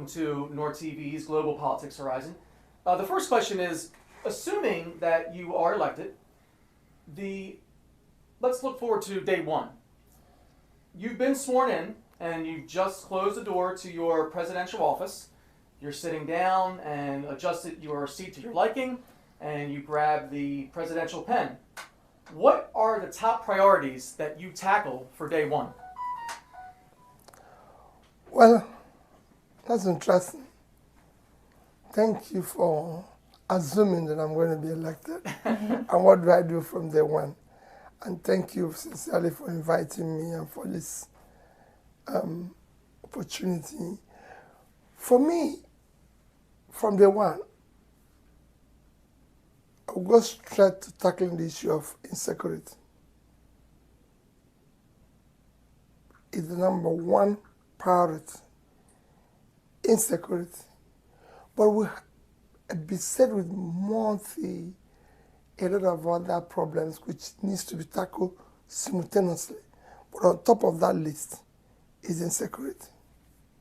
welcome to Nor TV's Global Politics Horizon. The first question is, assuming that you are elected, let's look forward to day one. You've been sworn in, and you've just closed the door to your presidential office. You're sitting down and adjusted your seat to your liking, and you grab the presidential pen. What are the top priorities that you tackle for day one? Well, that's interesting. Thank you for assuming that I'm going to be elected. And what do I do from day one? And thank you sincerely for inviting me and for this opportunity. For me, from day one, I'll go straight to tackling the issue of insecurity. It's the number one priority. Insecurity. But we be said with a lot of other problems which needs to be tackled simultaneously. But on top of that list is insecurity.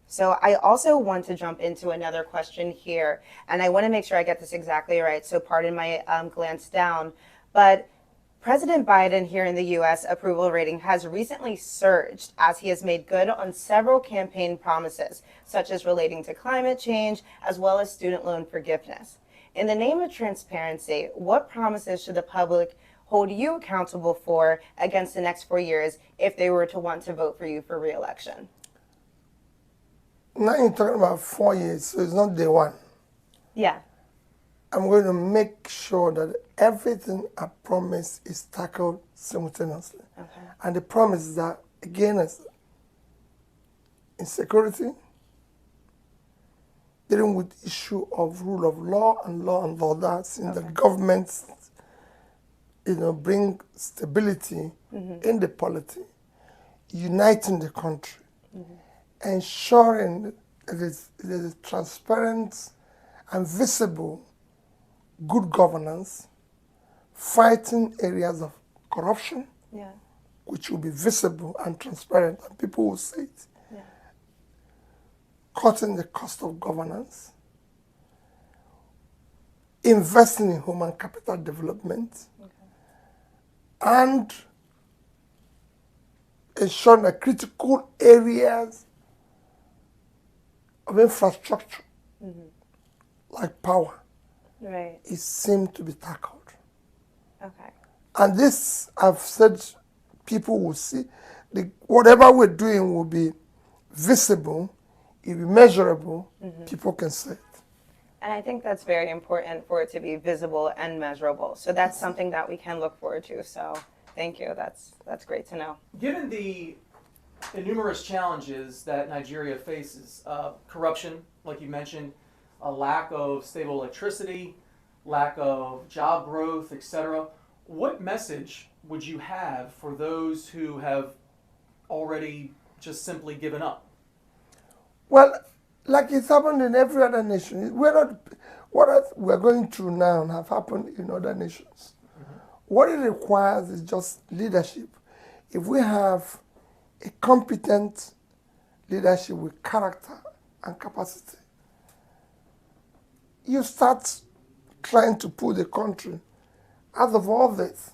So I also want to jump into another question here, and I want to make sure I get this exactly right, so pardon my glance down. But President Biden here in the U.S. approval rating has recently surged as he has made good on several campaign promises, such as relating to climate change, as well as student loan forgiveness. In the name of transparency, what promises should the public hold you accountable for against the next 4 years if they were to want to vote for you for re-election? Now you're talking about 4 years, so it's not day one. Yeah. I'm going to make sure that everything I promise is tackled simultaneously. Okay. And the promise is that, again, is insecurity, dealing with the issue of rule of law and order, since the government, bring stability in the polity, uniting the country, ensuring that it is transparent and visible good governance, fighting areas of corruption, which will be visible and transparent, and people will see it. Yeah. Cutting the cost of governance, investing in human capital development, and ensuring that critical areas of infrastructure, like power, it seemed to be tackled. Okay. And this, I've said, people will see, whatever we're doing will be visible, it will be measurable, people can see it. And I think that's very important for it to be visible and measurable. So that's something that we can look forward to. So thank you. That's great to know. Given the numerous challenges that Nigeria faces, corruption, like you mentioned, a lack of stable electricity, lack of job growth, etc. What message would you have for those who have already just simply given up? Well, like it's happened in every other nation, what we're going through now have happened in other nations. What it requires is just leadership. If we have a competent leadership with character and capacity, you start trying to pull the country out of all this.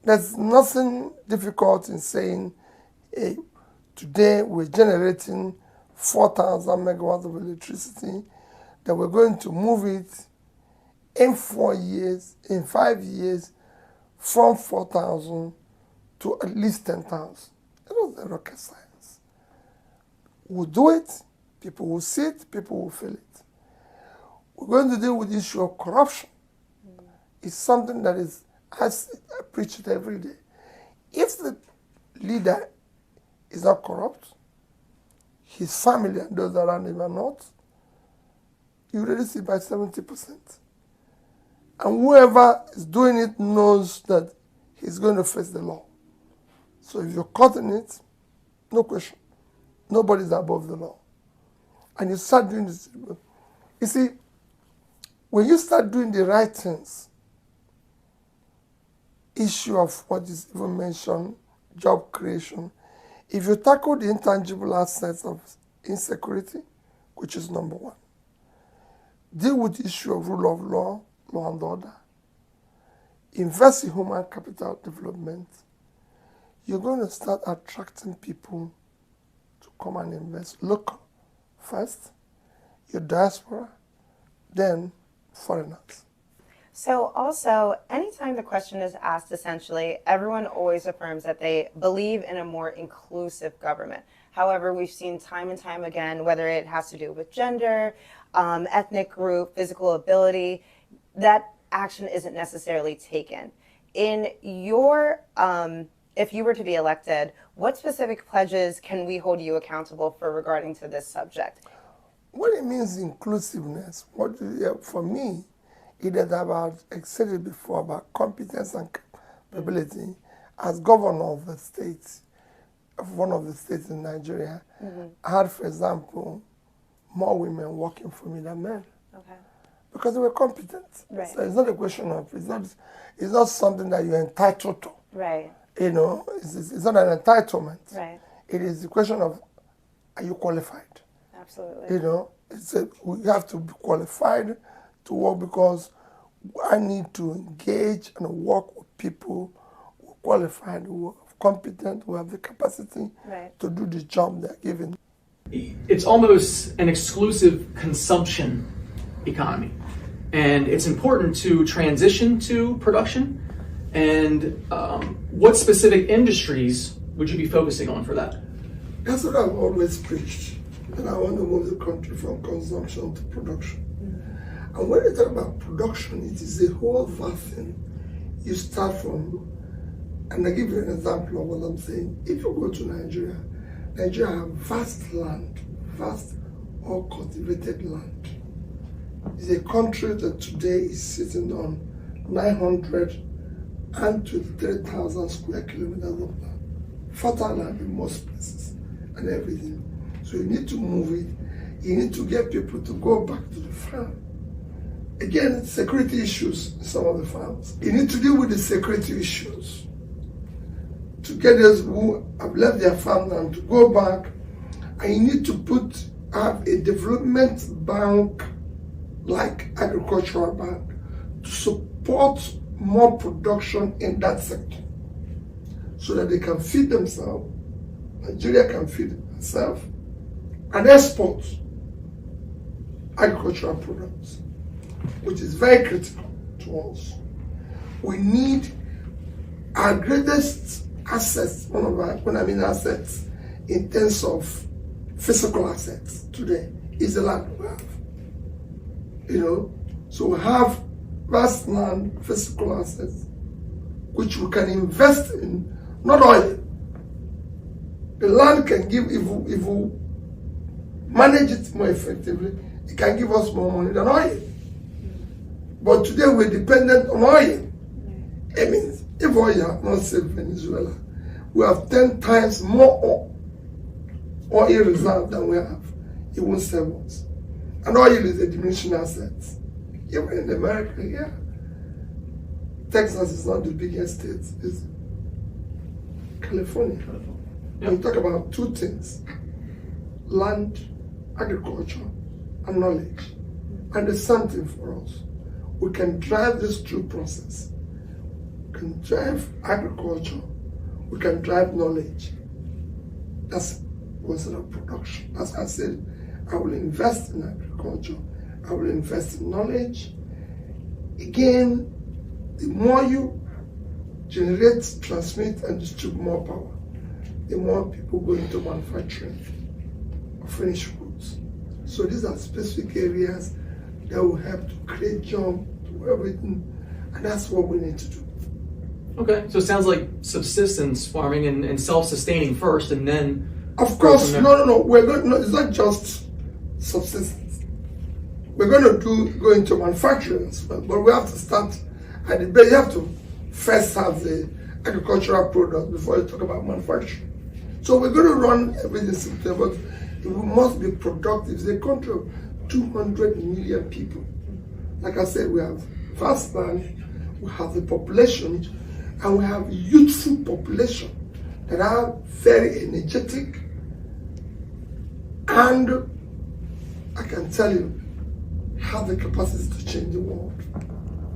There's nothing difficult in saying, hey, today we're generating 4,000 megawatts of electricity, that we're going to move it in 4 years, in 5 years, from 4,000 to at least 10,000. It was rocket science. We'll do it, people will see it, people will feel it. We're going to deal with the issue of corruption. It's something that is, I preach it every day. If the leader is not corrupt, his family and those around him are not, you reduce it by 70%. And whoever is doing it knows that he's going to face the law. So if you're caught in it, no question, nobody's above the law. And you start doing this. You see, when you start doing the right things, issue of what is even mentioned, job creation, if you tackle the intangible assets of insecurity, which is number one. Deal with the issue of rule of law, law and order. Invest in human capital development. You're going to start attracting people to come and invest local first, your diaspora, then foreigners. So also, anytime the question is asked, essentially, everyone always affirms that they believe in a more inclusive government. However, we've seen time and time again, whether it has to do with gender, ethnic group, physical ability, that action isn't necessarily taken. In your, if you were to be elected, what specific pledges can we hold you accountable for regarding to this subject? What it means inclusiveness, for me, it is about, I said it before, about competence and capability. As governor of the state, of one of the states in Nigeria, I had, for example, more women working for me than men. Okay. Because they were competent. Right. So it's not a question of, it's not something that you're entitled to. Right. You know, it's not an entitlement. Right. It is the question of, are you qualified? Absolutely. You know, we have to be qualified to work, because I need to engage and work with people who are qualified, who are competent, who have the capacity to do the job they're given. It's almost an exclusive consumption economy, and it's important to transition to production. And what specific industries would you be focusing on for that? That's what I've always preached, that I want to move the country from consumption to production. And when you talk about production, it is a whole vast thing. You start from, and I give you an example of what I'm saying. If you go to Nigeria, Nigeria has vast land, vast or cultivated land. It's a country that today is sitting on 923,000 square kilometers of land. Fertile land in most places and everything. So you need to move it. You need to get people to go back to the farm. Again, security issues in some of the farms. You need to deal with the security issues to get those who have left their farmland to go back. And you need to have a development bank, like agricultural bank, to support more production in that sector, so that they can feed themselves, Nigeria can feed itself, and export agricultural products, which is very critical to us. We need our greatest assets, when I mean assets, in terms of physical assets today, is the land we have. You know, so we have vast land, physical assets, which we can invest in, not oil. The land can give, if we manage it more effectively, it can give us more money than oil. But today we're dependent on oil. It means if oil had not saved Venezuela, we have 10 times more oil reserve than we have. It won't save us. And oil is a diminishing asset. Even in America, yeah. Texas is not the biggest state, it's California. When you talk about two things, land, agriculture, and knowledge. And the same thing for us. We can drive this through process. We can drive agriculture, we can drive knowledge. That's considered of production. As I said, I will invest in agriculture, I will invest in knowledge. Again, the more you generate, transmit, and distribute more power, the more people go into manufacturing of finished goods. So these are specific areas that will help to create jobs, to everything, and that's what we need to do. Okay, so it sounds like subsistence farming and self-sustaining first, and then. Of course, no. It's not just subsistence. We're going to go into manufacturing as well, but we have to start at the base. You have to first have the agricultural product before you talk about manufacturing. So we're going to run everything simple, but we must be productive. It's a country of 200 million people. Like I said, we have vast land, we have the population, and we have youthful population that are very energetic and I can tell you, have the capacity to change the world.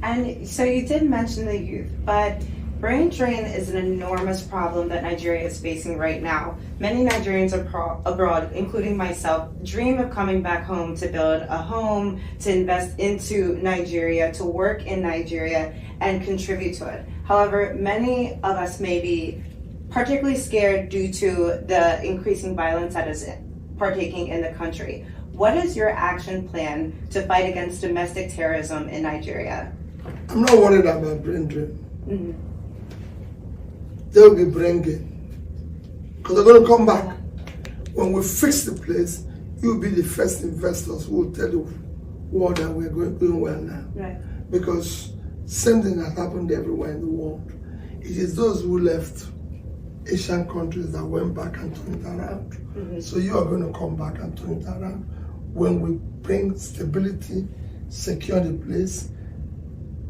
And so you did mention the youth, but brain drain is an enormous problem that Nigeria is facing right now. Many Nigerians abroad, including myself, dream of coming back home to build a home, to invest into Nigeria, to work in Nigeria, and contribute to it. However, many of us may be particularly scared due to the increasing violence that is partaking in the country. What is your action plan to fight against domestic terrorism in Nigeria? I'm not worried about brain drain. Mm-hmm. There will be brain gain. Because they're going to come back. When we fix the place, you'll be the first investors who will tell the world that we're doing well now. Right. Because same thing has happened everywhere in the world. It is those who left Asian countries that went back and turned it around. Mm-hmm. So you are going to come back and turn it around. When we bring stability, secure the place,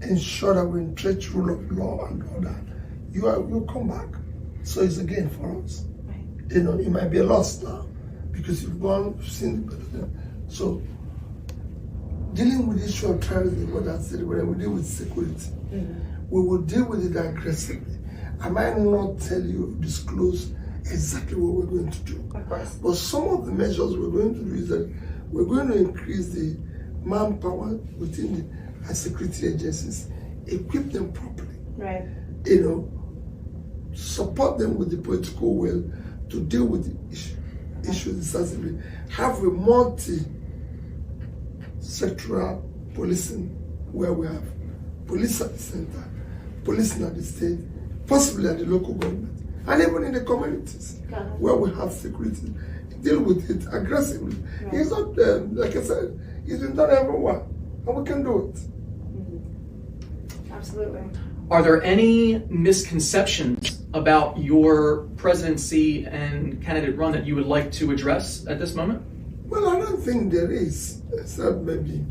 ensure that we entrench rule of law and all that, you'll come back. So it's a gain for us. Right. You know, it might be a loss now because you've seen. So dealing with the issue of terrorism, what I said, when we deal with security, we will deal with it aggressively. I might not tell you, disclose exactly what we're going to do. Of course. But some of the measures we're going to do is that we're going to increase the manpower within our security agencies, equip them properly. Right. You know, support them with the political will to deal with the issues decisively. Have a multi-sectoral policing where we have police at the center, policing at the state, possibly at the local government, and even in the communities where we have security. Deal with it aggressively. Right. It's not, like I said, it's been done everywhere, and we can do it. Absolutely. Are there any misconceptions about your presidency and candidate run that you would like to address at this moment? Well, I don't think there is, except maybe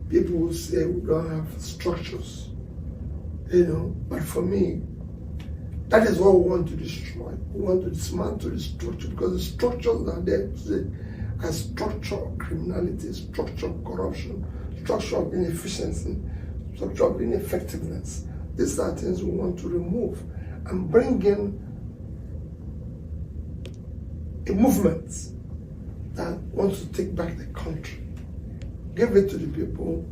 people will say we don't have structures, you know. But for me, that is what we want to destroy. We want to dismantle the structure because the structures that are there today are structure of criminality, structure of corruption, structure of inefficiency, structure of ineffectiveness. These are things we want to remove and bring in a movement that wants to take back the country, give it to the people,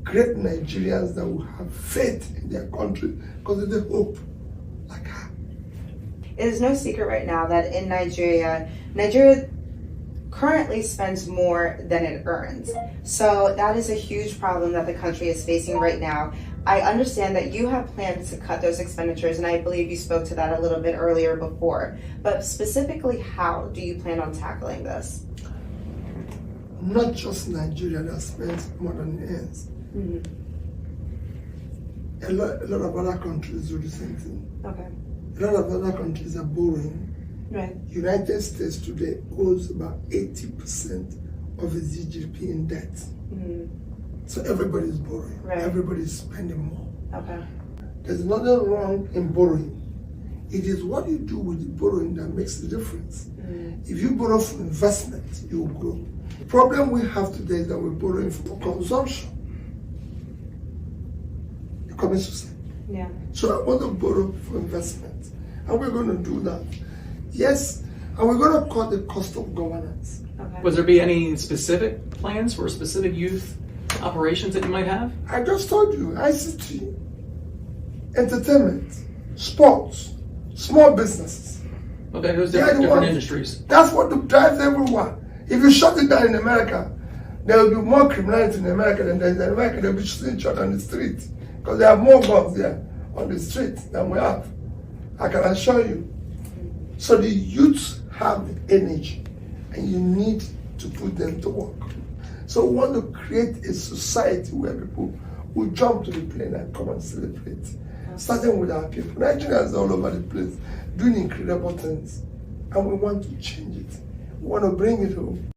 create Nigerians that will have faith in their country because they hope like her. It is no secret right now that in Nigeria currently spends more than it earns. So that is a huge problem that the country is facing right now. I understand that you have plans to cut those expenditures, and I believe you spoke to that a little bit earlier before. But specifically, how do you plan on tackling this? Not just Nigeria that spends more than it earns. A lot of other countries do the same thing. Okay. A lot of other countries are borrowing. Right. United States today owes about 80% of its GDP in debt. So everybody's borrowing. Right. Everybody's spending more. Okay. There's nothing wrong in borrowing. It is what you do with the borrowing that makes the difference. If you borrow for investment, you will grow. The problem we have today is that we're borrowing for consumption. You commit suicide. Yeah. So I want to borrow for investment. And we're going to do that. Yes, and we're going to cut the cost of governance. Okay. Would there be any specific plans for specific youth operations that you might have? I just told you, ICT, entertainment, sports, small businesses. Okay, those They are the different ones. industries. That's what drives everyone. If you shut it down in America, there will be more criminality in America than there is in America. They'll be shooting each other on the street because they have more guns there on the street than we have. I can assure you. So the youths have the energy, and you need to put them to work. So we want to create a society where people will jump to the plane and come and celebrate. Starting with our people. Nigerians all over the place doing incredible things, and we want to change it. We want to bring it home.